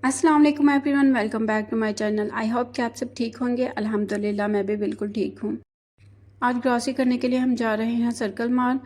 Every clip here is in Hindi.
अस्सलाम वालेकुम everyone, welcome back to my channel. I hope कि आप सब ठीक होंगे। अल्हम्दुलिल्लाह मैं भी बिल्कुल ठीक हूँ। आज ग्रॉसरी करने के लिए हम जा रहे हैं सर्कल मॉल,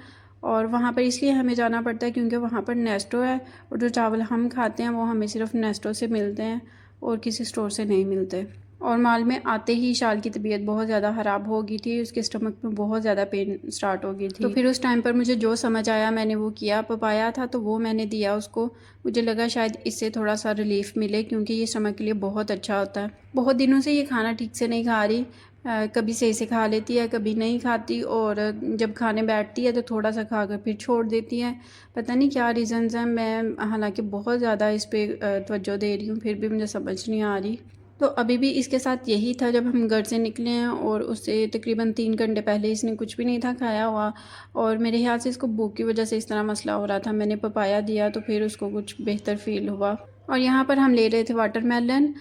और वहाँ पर इसलिए हमें जाना पड़ता है क्योंकि वहाँ पर नेस्टो है, और जो चावल हम खाते हैं वो हमें सिर्फ नेस्टो से मिलते हैं और किसी स्टोर से नहीं मिलते। और मॉल में आते ही शाल की तबीयत बहुत ज़्यादा ख़राब हो गई थी, उसके स्टमक में बहुत ज़्यादा पेन स्टार्ट हो गई थी। तो फिर उस टाइम पर मुझे जो समझ आया मैंने वो किया। पपाया था तो वो मैंने दिया उसको। मुझे लगा शायद इससे थोड़ा सा रिलीफ मिले क्योंकि ये स्टमक के लिए बहुत अच्छा होता है। बहुत दिनों से ये खाना ठीक से नहीं खा रही, कभी सही से खा लेती है कभी नहीं खाती, और जब खाने बैठती है तो थोड़ा सा खाकर फिर छोड़ देती है। पता नहीं क्या रीज़न्स हैं। मैं हालांकि बहुत ज़्यादा इस पर तवज्जो दे रही हूँ, फिर भी मुझे समझ नहीं आ रही। तो अभी भी इसके साथ यही था जब हम घर से निकले हैं, और उससे तकरीबन 3 घंटे पहले इसने कुछ भी नहीं था खाया हुआ, और मेरे ख्याल से इसको भूख की वजह से इस तरह मसला हो रहा था। मैंने पपाया दिया तो फिर उसको कुछ बेहतर फ़ील हुआ। और यहाँ पर हम ले रहे थे वाटरमेलन।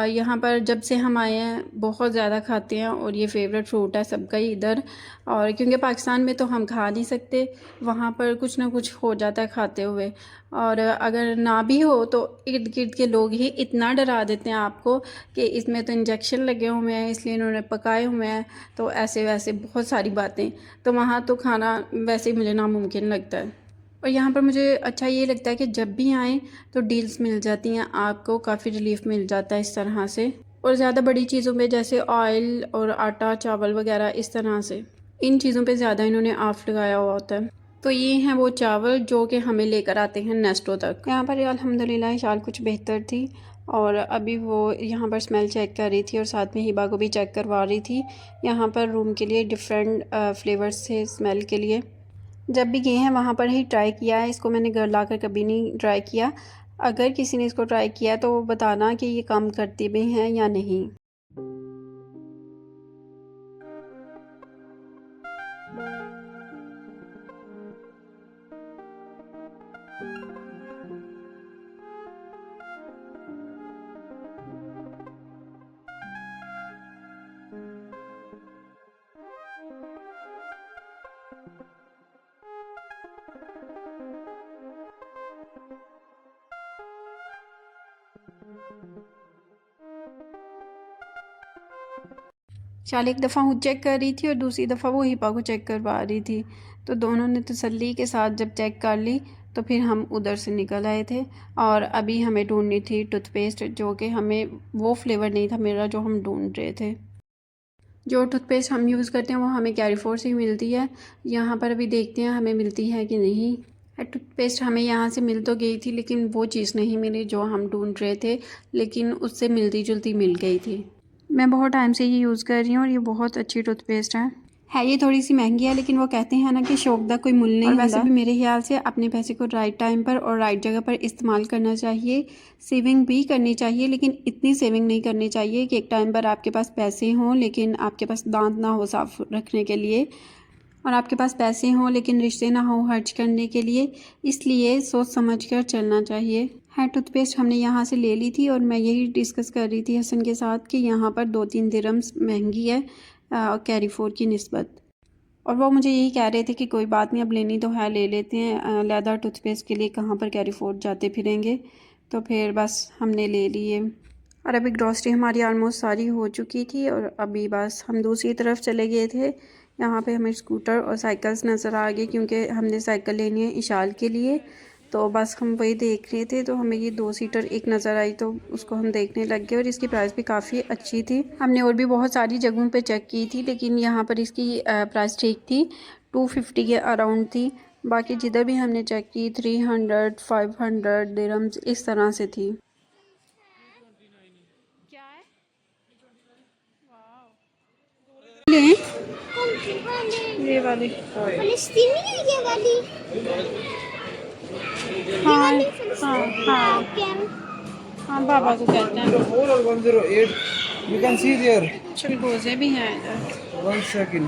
यहाँ पर जब से हम आए हैं बहुत ज़्यादा खाते हैं, और ये फेवरेट फ्रूट है सबका ही इधर। और क्योंकि पाकिस्तान में तो हम खा नहीं सकते, वहाँ पर कुछ ना कुछ हो जाता है खाते हुए। और अगर ना भी हो तो इर्द गिर्द के लोग ही इतना डरा देते हैं आपको कि इसमें तो इंजेक्शन लगे हुए हैं इसलिए इन्होंने पकाए हुए हैं, तो ऐसे वैसे बहुत सारी बातें। तो वहाँ तो खाना वैसे ही मुझे नामुमकिन लगता है। और यहाँ पर मुझे अच्छा ये लगता है कि जब भी आएँ तो डील्स मिल जाती हैं, आपको काफ़ी रिलीफ मिल जाता है इस तरह से। और ज़्यादा बड़ी चीज़ों में जैसे ऑयल और आटा चावल वगैरह इस तरह से, इन चीज़ों पे ज़्यादा इन्होंने ऑफ लगाया हुआ होता है। तो ये हैं वो चावल जो कि हमें लेकर आते हैं नेस्टो तक। यहाँ पर अल्हम्दुलिल्लाह शाल कुछ बेहतर थी, और अभी वो यहाँ पर स्मेल चेक कर रही थी और साथ में हिबा को भी चेक करवा रही थी। यहाँ पर रूम के लिए डिफरेंट फ्लेवर्स थे स्मेल के लिए। जब भी गए हैं वहाँ पर ही ट्राई किया है इसको, मैंने घर लाकर कभी नहीं ट्राई किया। अगर किसी ने इसको ट्राई किया तो वो बताना कि ये काम करती भी हैं या नहीं। शाल एक दफ़ा खुद चेक कर रही थी और दूसरी दफ़ा वो हिपा को चेक करवा रही थी। तो दोनों ने तसल्ली के साथ जब चेक कर ली तो फिर हम उधर से निकल आए थे। और अभी हमें ढूंढनी थी टूथपेस्ट, जो कि हमें वो फ्लेवर नहीं था मेरा जो हम ढूंढ रहे थे। जो टूथपेस्ट हम यूज़ करते हैं वो हमें कैरीफोर से ही मिलती है। यहाँ पर अभी देखते हैं हमें मिलती है कि नहीं। टूथपेस्ट हमें यहाँ से मिल तो गई थी लेकिन वो चीज़ नहीं मिली जो हम ढूंढ रहे थे, लेकिन उससे मिलती जुलती मिल गई थी। मैं बहुत टाइम से ये यूज़ कर रही हूँ और ये बहुत अच्छी टूथपेस्ट है ये थोड़ी सी महंगी है, लेकिन वो कहते हैं ना कि शौक दा कोई मुल नहीं होता। वैसे भी मेरे ख्याल से अपने पैसे को राइट टाइम पर और राइट जगह पर इस्तेमाल करना चाहिए। सेविंग भी करनी चाहिए, लेकिन इतनी सेविंग नहीं करनी चाहिए कि एक टाइम पर आपके पास पैसे हों लेकिन आपके पास दांत ना हो साफ़ रखने के लिए, और आपके पास पैसे हों लेकिन रिश्ते ना हो खर्च करने के लिए। इसलिए सोच समझ कर चलना चाहिए। है टूथपेस्ट हमने यहाँ से ले ली थी, और मैं यही डिस्कस कर रही थी हसन के साथ कि यहाँ पर 2-3 दिरहम्स महंगी है कैरीफोर की निस्बत। और वो मुझे यही कह रहे थे कि कोई बात नहीं, अब लेनी तो है ले लेते हैं, लेदर टूथपेस्ट के लिए कहाँ पर कैरीफोर जाते फिरेंगे। तो फिर बस हमने ले लिए। और अभी ग्रॉसरी हमारी ऑलमोस्ट सारी हो चुकी थी, और अभी बस हम दूसरी तरफ चले गए थे। यहाँ पे हमें स्कूटर और साइकिल्स नज़र आ गई क्योंकि हमने साइकिल लेनी है इशाल के लिए। तो बस हम वही देख रहे थे, तो हमें ये 2 सीटर एक नज़र आई तो उसको हम देखने लग गए, और इसकी प्राइस भी काफ़ी अच्छी थी। हमने और भी बहुत सारी जगहों पे चेक की थी लेकिन यहाँ पर इसकी प्राइस ठीक थी, 250 के अराउंड थी। बाकी जिधर भी हमने चेक की 300 500 दिरहम्स इस तरह से थी। लें ये वाली फलस्तीनी है ये वाली। हाँ हाँ हाँ हाँ बाबा को कहते हैं। 4 or 108. You can see there. चलगोज़े भी हैं इधर। 1 second.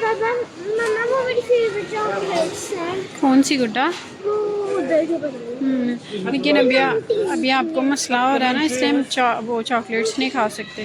Baba, Mama, वो मेरी फेवरेट चॉकलेट्स हैं कौन सी गुड्डा? वो उधर के पता नहीं। लेकिन अभी आपको मसला हो रहा है ना, इसलिए हम वो चॉकलेट्स नहीं खा सकते।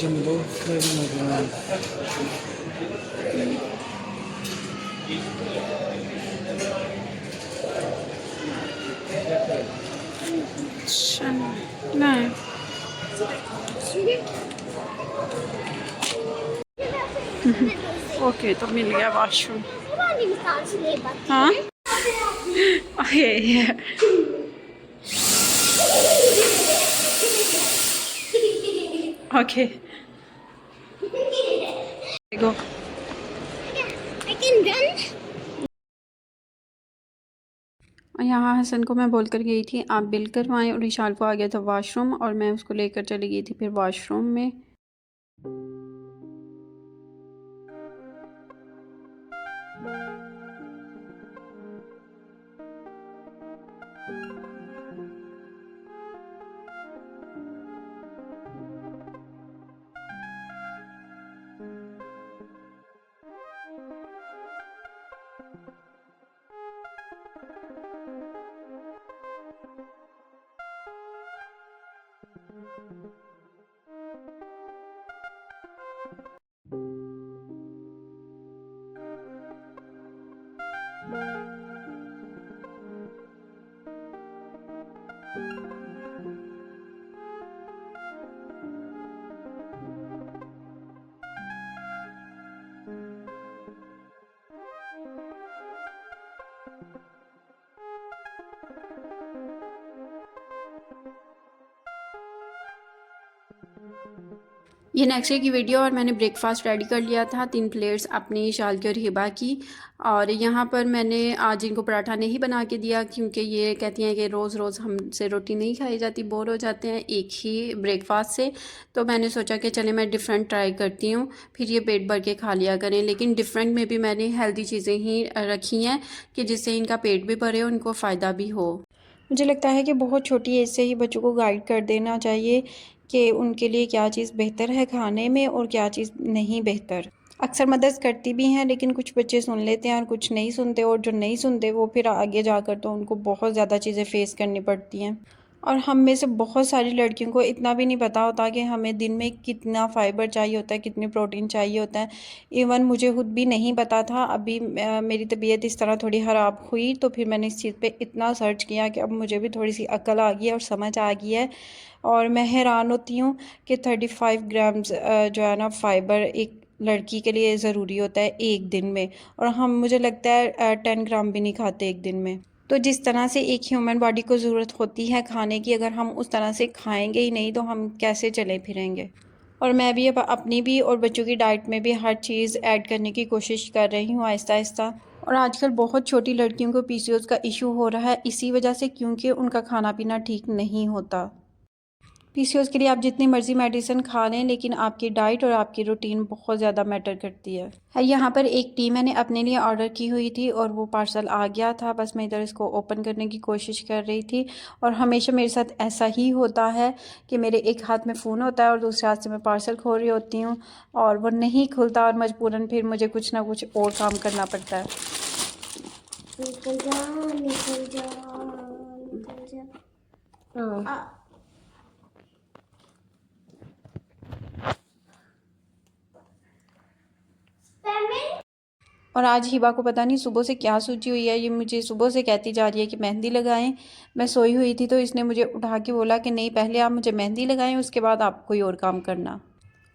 जंबो फ्लेवर मौजूद अच्छा नहीं। ओके, तो मिल गया वॉशरूम। हाँ ओके। Okay go. और यहाँ हसन को मैं बोल कर गई थी आप बिल करवाएं, और इशाल को आ गया था वॉशरूम, और मैं उसको लेकर चली गई थी फिर वॉशरूम में। ये नेक्स्ट डे की वीडियो, और मैंने ब्रेकफास्ट रेडी कर लिया था 3 प्लेट्स अपनी, शाल की और हिबा की। और यहाँ पर मैंने आज इनको पराठा नहीं बना के दिया, क्योंकि ये कहती हैं कि रोज़ रोज़ हमसे रोटी नहीं खाई जाती, बोर हो जाते हैं एक ही ब्रेकफास्ट से। तो मैंने सोचा कि चले मैं डिफरेंट ट्राई करती हूँ, फिर ये पेट भर के खा लिया करें। लेकिन डिफरेंट में भी मैंने हेल्दी चीज़ें ही रखी हैं कि जिससे इनका पेट भी भरे और इनको फ़ायदा भी हो। मुझे लगता है कि बहुत छोटी एज से ही बच्चों को गाइड कर देना चाहिए कि उनके लिए क्या चीज़ बेहतर है खाने में और क्या चीज़ नहीं बेहतर। अक्सर मदर्स करती भी हैं, लेकिन कुछ बच्चे सुन लेते हैं और कुछ नहीं सुनते, और जो नहीं सुनते वो फिर आगे जाकर तो उनको बहुत ज़्यादा चीज़ें फेस करनी पड़ती हैं। और हम में से बहुत सारी लड़कियों को इतना भी नहीं पता होता कि हमें दिन में कितना फ़ाइबर चाहिए होता है, कितनी प्रोटीन चाहिए होता है। इवन मुझे खुद भी नहीं पता था। अभी मेरी तबीयत इस तरह थोड़ी ख़राब हुई तो फिर मैंने इस चीज़ पे इतना सर्च किया कि अब मुझे भी थोड़ी सी अक्ल आ गई है और समझ आ गई है। और मैं हैरान होती हूँ कि 35 ग्राम्स जो है ना फ़ाइबर एक लड़की के लिए ज़रूरी होता है एक दिन में, और हम मुझे लगता है 10 ग्राम भी नहीं खाते एक दिन में। तो जिस तरह से एक ह्यूमन बॉडी को ज़रूरत होती है खाने की, अगर हम उस तरह से खाएंगे ही नहीं तो हम कैसे चले फिरेंगे। और मैं भी अब अपनी भी और बच्चों की डाइट में भी हर चीज़ ऐड करने की कोशिश कर रही हूँ आहिस्ता आहिस्ता। और आजकल बहुत छोटी लड़कियों को पीसीओएस का इशू हो रहा है इसी वजह से, क्योंकि उनका खाना पीना ठीक नहीं होता। पीसीओएस के लिए आप जितनी मर्ज़ी मेडिसिन खा लें, लेकिन आपकी डाइट और आपकी रूटीन बहुत ज़्यादा मैटर करती है। यहाँ पर एक टी मैंने अपने लिए ऑर्डर की हुई थी और वो पार्सल आ गया था। बस मैं इधर इसको ओपन करने की कोशिश कर रही थी। और हमेशा मेरे साथ ऐसा ही होता है कि मेरे एक हाथ में फ़ोन होता है और दूसरे हाथ से मैं पार्सल खोल रही होती हूँ, और वो नहीं खुलता, और मजबूरन फिर मुझे कुछ ना कुछ और काम करना पड़ता है। निकल जा निकल जा निकल जा। और आज हिबा को पता नहीं सुबह से क्या सूझी हुई है, ये मुझे सुबह से कहती जा रही है कि मेहंदी लगाएं। मैं सोई हुई थी तो इसने मुझे उठा के बोला कि नहीं, पहले आप मुझे मेहंदी लगाएं, उसके बाद आप कोई और काम करना।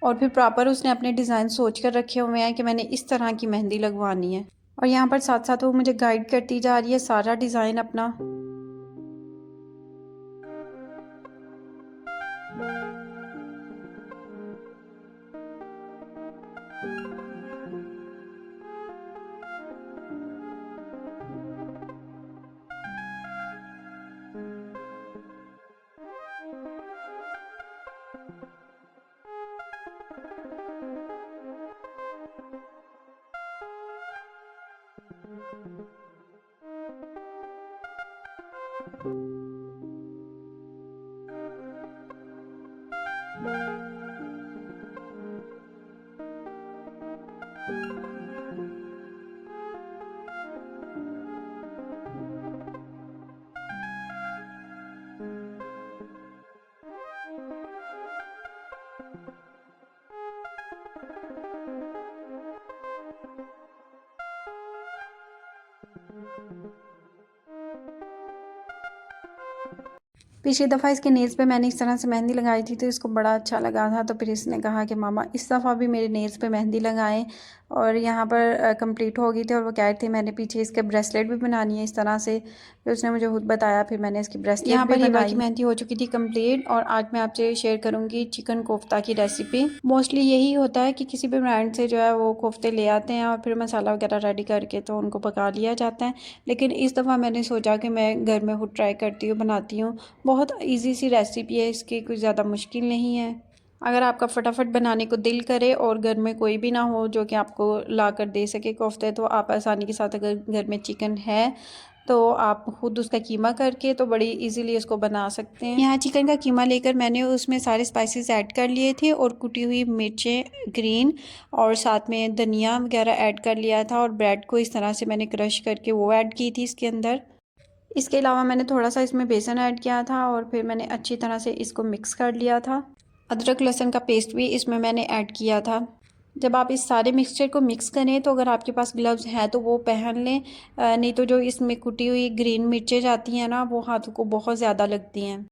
और फिर प्रॉपर उसने अपने डिज़ाइन सोच कर रखे हुए हैं कि मैंने इस तरह की मेहंदी लगवानी है। और यहाँ पर साथ साथ वो मुझे गाइड करती जा रही है सारा डिज़ाइन अपना। पिछली दफ़ा इसके नेल्स पे मैंने इस तरह से मेहंदी लगाई थी तो इसको बड़ा अच्छा लगा था, तो फिर इसने कहा कि मामा इस दफ़ा भी मेरे नेल्स पे मेहंदी लगाएं। और यहाँ पर कंप्लीट हो गई थी और वो कह रही थी मैंने पीछे इसके ब्रेसलेट भी बनानी है इस तरह से। फिर उसने मुझे खुद बताया, फिर मैंने इसकी ब्रेसलेट यहाँ पर हिबा की मेहंदी हो चुकी थी कंप्लीट। और आज मैं आपसे शेयर करूँगी चिकन कोफ्ता की रेसिपी। मोस्टली यही होता है कि किसी भी ब्रांड से जो है वो कोफ्ते ले आते हैं और फिर मसाला वगैरह रेडी करके तो उनको पका लिया जाता है। लेकिन इस दफ़ा मैंने सोचा कि मैं घर में खुद ट्राई करती हूँ, बनाती हूँ। बहुत इजी सी रेसिपी है, इसकी कुछ ज़्यादा मुश्किल नहीं है। अगर आपका फटाफट बनाने को दिल करे और घर में कोई भी ना हो जो कि आपको ला कर दे सके कोफ्ते, तो आप आसानी के साथ, अगर घर में चिकन है तो आप खुद उसका कीमा करके तो बड़ी इजीली इसको बना सकते हैं। यहाँ चिकन का कीमा लेकर मैंने उसमें सारे स्पाइसेस ऐड कर लिए थे और कुटी हुई मिर्चें ग्रीन और साथ में धनिया वगैरह ऐड कर लिया था। और ब्रेड को इस तरह से मैंने क्रश करके वो ऐड की थी इसके अंदर। इसके अलावा मैंने थोड़ा सा इसमें बेसन ऐड किया था और फिर मैंने अच्छी तरह से इसको मिक्स कर लिया था। अदरक लहसुन का पेस्ट भी इसमें मैंने ऐड किया था। जब आप इस सारे मिक्सचर को मिक्स करें तो अगर आपके पास ग्लव्स हैं तो वो पहन लें, नहीं तो जो इसमें कुटी हुई ग्रीन मिर्चें जाती हैं ना, वो हाथों को बहुत ज़्यादा लगती हैं।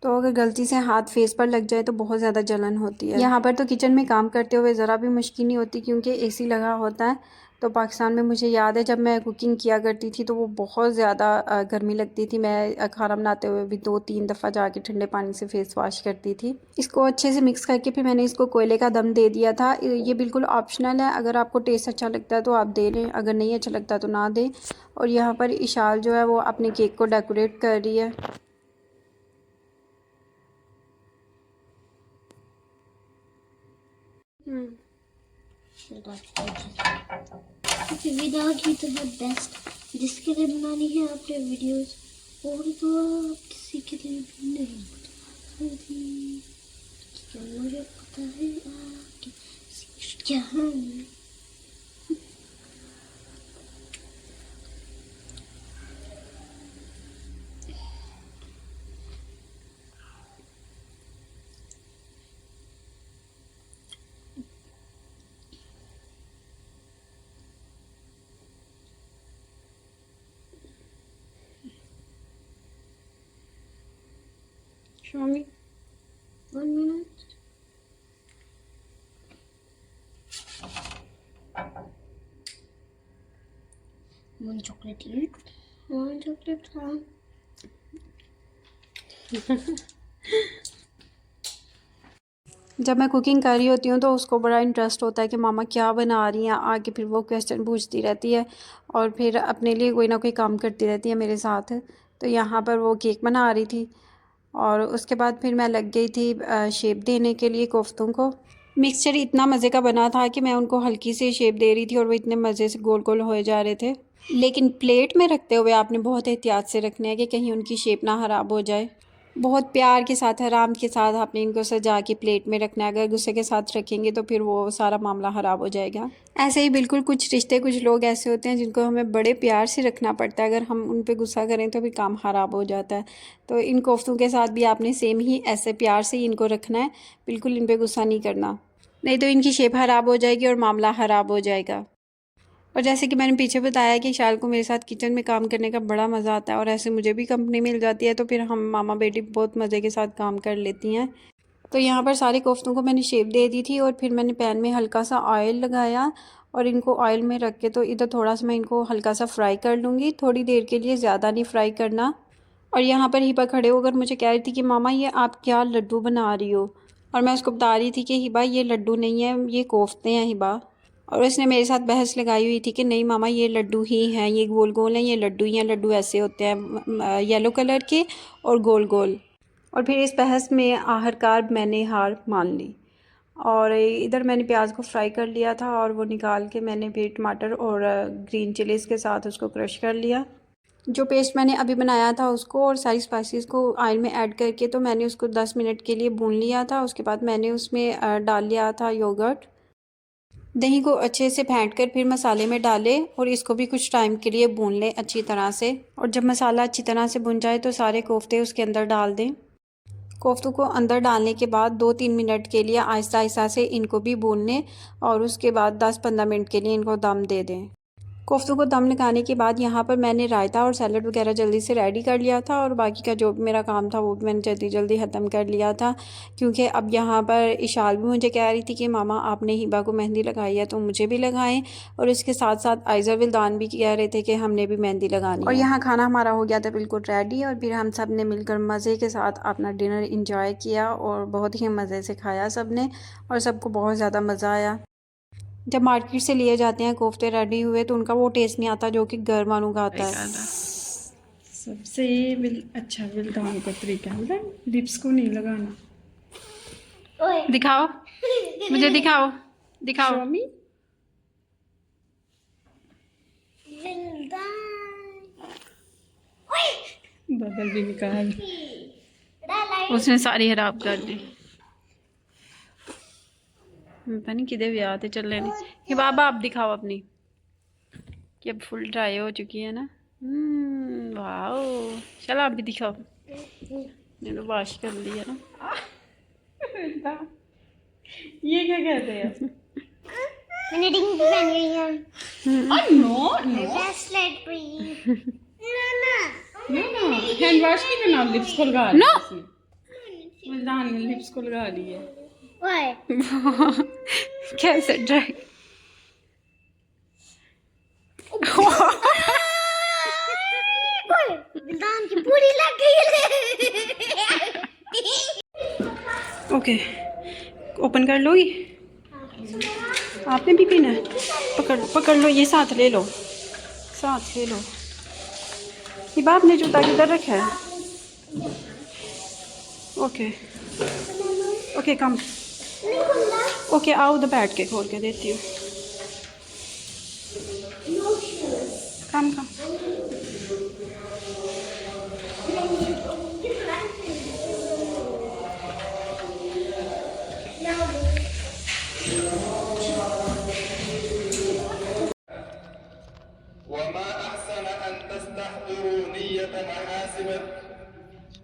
तो अगर गलती से हाथ फेस पर लग जाए तो बहुत ज़्यादा जलन होती है। यहाँ पर तो किचन में काम करते हुए ज़रा भी मुश्किल नहीं होती क्योंकि एसी लगा होता है। तो पाकिस्तान में मुझे याद है जब मैं कुकिंग किया करती थी तो वो बहुत ज़्यादा गर्मी लगती थी। मैं खाना बनाते हुए भी 2-3 दफ़ा जाके ठंडे पानी से फेस वॉश करती थी। इसको अच्छे से मिक्स करके फिर मैंने इसको कोयले का दम दे दिया था। ये बिल्कुल ऑप्शनल है, अगर आपको टेस्ट अच्छा लगता है तो आप दे लें, अगर नहीं अच्छा लगता तो ना दें। और यहाँ पर इशाल जो है वो अपने केक को डेकोरेट कर रही है। विदा की तो बेस्ट, जिसके लिए बनानी है आपने वीडियोस, और तो आप किसी के लिए भी नहीं बता सकती। क्या मुझे पता है आपके क्या है। Show me. 1 minute. One chocolate eat. One chocolate हाँ. जब मैं कुकिंग कर रही होती हूँ तो उसको बड़ा इंटरेस्ट होता है कि मामा क्या बना रही हैं, आके फिर वो क्वेश्चन पूछती रहती है और फिर अपने लिए कोई ना कोई काम करती रहती है मेरे साथ। तो यहाँ पर वो केक बना रही थी और उसके बाद फिर मैं लग गई थी शेप देने के लिए कोफ्तों को। मिक्सचर इतना मज़े का बना था कि मैं उनको हल्की सी शेप दे रही थी और वो इतने मज़े से गोल गोल हो जा रहे थे। लेकिन प्लेट में रखते हुए आपने बहुत एहतियात से रखना है कि कहीं उनकी शेप ना ख़राब हो जाए। बहुत प्यार के साथ, आराम के साथ आपने इनको सजा के प्लेट में रखना है। अगर गुस्से के साथ रखेंगे तो फिर वो सारा मामला ख़राब हो जाएगा। ऐसे ही बिल्कुल कुछ रिश्ते, कुछ लोग ऐसे होते हैं जिनको हमें बड़े प्यार से रखना पड़ता है। अगर हम उन पे गुस्सा करें तो भी काम ख़राब हो जाता है। तो इन कोफ्तों के साथ भी आपने सेम ही ऐसे प्यार से ही इनको रखना है, बिल्कुल इन पर गुस्सा नहीं करना, नहीं तो इनकी शेप ख़राब हो जाएगी और मामला ख़राब हो जाएगा। और जैसे कि मैंने पीछे बताया कि शाल को मेरे साथ किचन में काम करने का बड़ा मज़ा आता है और ऐसे मुझे भी कंपनी मिल जाती है तो फिर हम मामा बेटी बहुत मज़े के साथ काम कर लेती हैं। तो यहाँ पर सारे कोफ्तों को मैंने शेप दे दी थी और फिर मैंने पैन में हल्का सा ऑयल लगाया और इनको ऑयल में रख के तो इधर थोड़ा सा मैं इनको हल्का सा फ्राई कर लूँगी, थोड़ी देर के लिए, ज़्यादा नहीं फ्राई करना। और यहाँ पर हिबा खड़े होकर मुझे कह रही थी कि मामा ये आप क्या लड्डू बना रही हो, और मैं उसको बता रही थी कि हिबा ये लड्डू नहीं है, ये कोफ्ते हैं हिबा। और उसने मेरे साथ बहस लगाई हुई थी कि नहीं मामा ये लड्डू ही हैं, ये गोल गोल हैं, ये लड्डू ही हैं, लड्डू ऐसे होते हैं येलो कलर के और गोल गोल। और फिर इस बहस में आखिरकार मैंने हार मान ली और इधर मैंने प्याज को फ्राई कर लिया था और वो निकाल के मैंने फिर टमाटर और ग्रीन चिलीज़ के साथ उसको क्रश कर लिया। जो पेस्ट मैंने अभी बनाया था उसको और सारी स्पाइसेस को ऑयल में ऐड करके तो मैंने उसको 10 मिनट के लिए भून लिया था। उसके बाद मैंने उसमें डाल लिया था योगर्ट। दही को अच्छे से फेंटकर फिर मसाले में डालें और इसको भी कुछ टाइम के लिए भून लें अच्छी तरह से। और जब मसाला अच्छी तरह से भुन जाए तो सारे कोफ्ते उसके अंदर डाल दें। कोफ्तों को अंदर डालने के बाद 2-3 मिनट के लिए आहिस्ता आहिस्ता से इनको भी भून लें और उसके बाद 10-15 मिनट के लिए इनको दम दे दें। कोफ्तों को दम लगाने के बाद यहाँ पर मैंने रायता और सैलड वगैरह जल्दी से रेडी कर लिया था और बाकी का जो भी मेरा काम था वो भी मैंने जल्दी जल्दी ख़त्म कर लिया था, क्योंकि अब यहाँ पर इशाल भी मुझे कह रही थी कि मामा आपने हिबा को मेहंदी लगाई है तो मुझे भी लगाएं, और इसके साथ साथ आइज़ा विल्दान भी कह रहे थे कि हमने भी मेहंदी लगानी। और यहाँ खाना हमारा हो गया था बिल्कुल रेडी, और फिर हम सब ने मिलकर मज़े के साथ अपना डिनर इंजॉय किया और बहुत ही मज़े से खाया सब ने, और सबको बहुत ज़्यादा मज़ा आया। जब मार्केट से लिए जाते हैं कोफ्ते रेडी हुए तो उनका वो टेस्ट नहीं आता जो कि घर वालों का आता है। सबसे अच्छा विल्दान का तरीका है लिप्स को नहीं लगाना। दिखाओ, मुझे दिखाओ, दिखाओ। बदल भी निकाल, उसने सारी खराब कर दी। पता नहीं किधर ब्याह थे चल रहे हैं। बाबा आप दिखाओ अपनी, कि अब फुल ड्राई हो चुकी है ना। वाओ, चलो आप भी दिखाओ। मैंने तो वॉश कर लिया ना। ये क्या कहते हैं? मैंने रिंग भी पहन ली है। ब्रेसलेट भी। हैंड वॉश की तो नाम लिप्स को लगा ली है। विल्दान ने लिप्स को लगा ली है। कैसे ड्राई? विल्दान की पूरी लग गई है। ओके, ओपन कर लो। ये आपने भी पीना है? पकड़ लो, ये साथ ले लो, साथ ले लो। ये बाप ने जूता किधर रखा है? ओके ओके, कम। ओके आओ, उधर बैठ के खोल के देती हूँ। कम कम।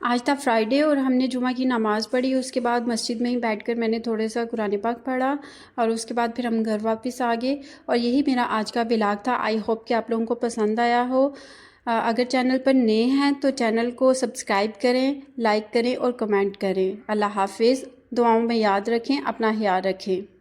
आज था फ्राइडे और हमने जुमा की नमाज़ पढ़ी। उसके बाद मस्जिद में ही बैठकर मैंने थोड़ा सा कुरान पाक पढ़ा और उसके बाद फिर हम घर वापस आ गए। और यही मेरा आज का व्लॉग था। आई होप कि आप लोगों को पसंद आया हो। अगर चैनल पर नए हैं तो चैनल को सब्सक्राइब करें, लाइक करें और कमेंट करें। अल्लाह हाफिज़। दुआओं में याद रखें, अपना ख्याल रखें।